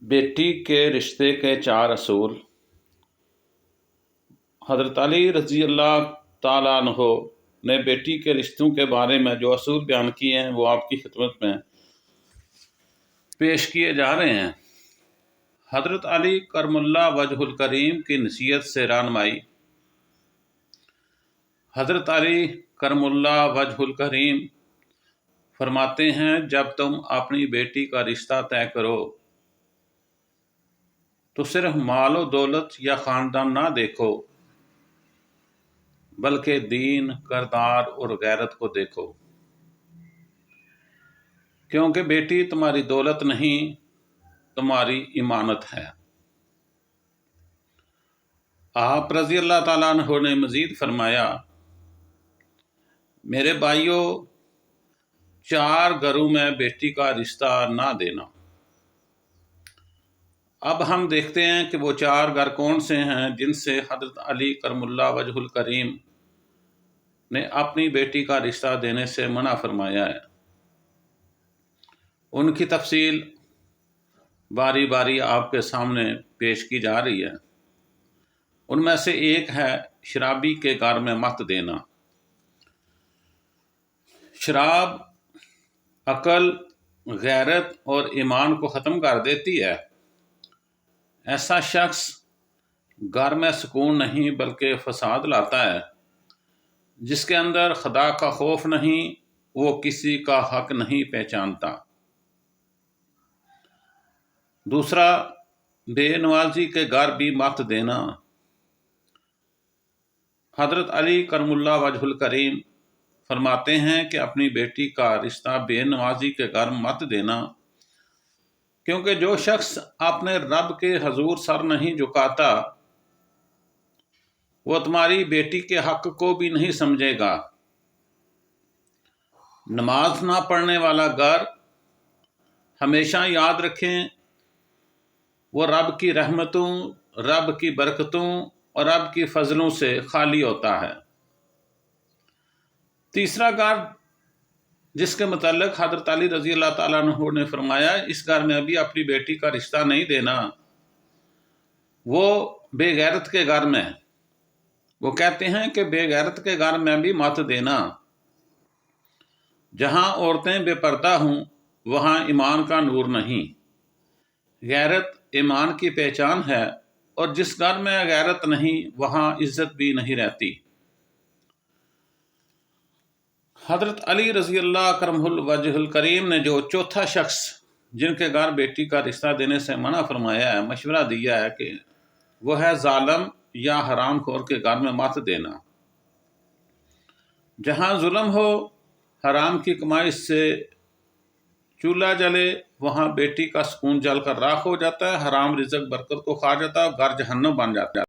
बेटी के रिश्ते के 4 असूल। हज़रत अली रज़ी अल्लाह ताला अन्हो ने बेटी के रिश्तों के बारे में जो असूल बयान किए हैं वो आपकी खिदमत में पेश किए जा रहे हैं। हज़रत अली करमुल्लाह वजहुल करीम की नसीहत से रहनुमाई। हज़रत अली करमुल्लाह वजहुल करीम फरमाते हैं, जब तुम अपनी बेटी का रिश्ता तय करो तो सिर्फ मालो दौलत या ख़ानदान ना देखो, बल्कि दीन, किरदार और गैरत को देखो, क्योंकि बेटी तुम्हारी दौलत नहीं, तुम्हारी इमानत है। आप रज़ी अल्लाह ताला अन्हु ने मज़ीद फरमाया, मेरे भाइयों, 4 घरों में बेटी का रिश्ता ना देना। अब हम देखते हैं कि वो 4 घर कौन से हैं जिनसे हज़रत अली करमुल्लाह वजहुल करीम ने अपनी बेटी का रिश्ता देने से मना फरमाया है। उनकी तफसील बारी बारी आपके सामने पेश की जा रही है। उनमें से एक है शराबी के घर में मत देना। शराब अकल, गैरत और ईमान को ख़त्म कर देती है। ऐसा शख्स घर में सुकून नहीं बल्कि फसाद लाता है। जिसके अंदर खुदा का खौफ नहीं, वो किसी का हक नहीं पहचानता। दूसरा, बेनवाजी के घर भी मत देना। हज़रत अली करमुल्लाह वजहुल करीम फरमाते हैं कि अपनी बेटी का रिश्ता बेनवाजी के घर मत देना, क्योंकि जो शख्स अपने रब के हजूर सर नहीं झुकाता वो तुम्हारी बेटी के हक को भी नहीं समझेगा। नमाज ना पढ़ने वाला घर हमेशा याद रखें, वो रब की रहमतों, रब की बरकतों और रब की फजलों से खाली होता है। तीसरा घर जिसके मतलब हज़रत अली रज़ी अल्लाह ताला अन्हु ने फरमाया, इस घर में अभी अपनी बेटी का रिश्ता नहीं देना, वो बेगैरत के घर में। वो कहते हैं कि बेगैरत के घर में भी मत देना। जहाँ औरतें बेपर्दा हों वहाँ ईमान का नूर नहीं। गैरत ईमान की पहचान है, और जिस घर में गैरत नहीं वहाँ इज्जत भी नहीं रहती। हज़रत अली रज़ी अल्लाह करमुल वजहुल करीम ने जो चौथा शख्स जिनके घर बेटी का रिश्ता देने से मना फरमाया है, मशवरा दिया है कि वो है जालिम या हराम खोर के घर में मत देना। जहाँ जुल्म हो, हराम की कमाई से चूल्हा जले, वहाँ बेटी का सुकून जल कर राख हो जाता है, हराम रिज़्क बरकत को खा जाता है, घर जहन्नम बन जाता है।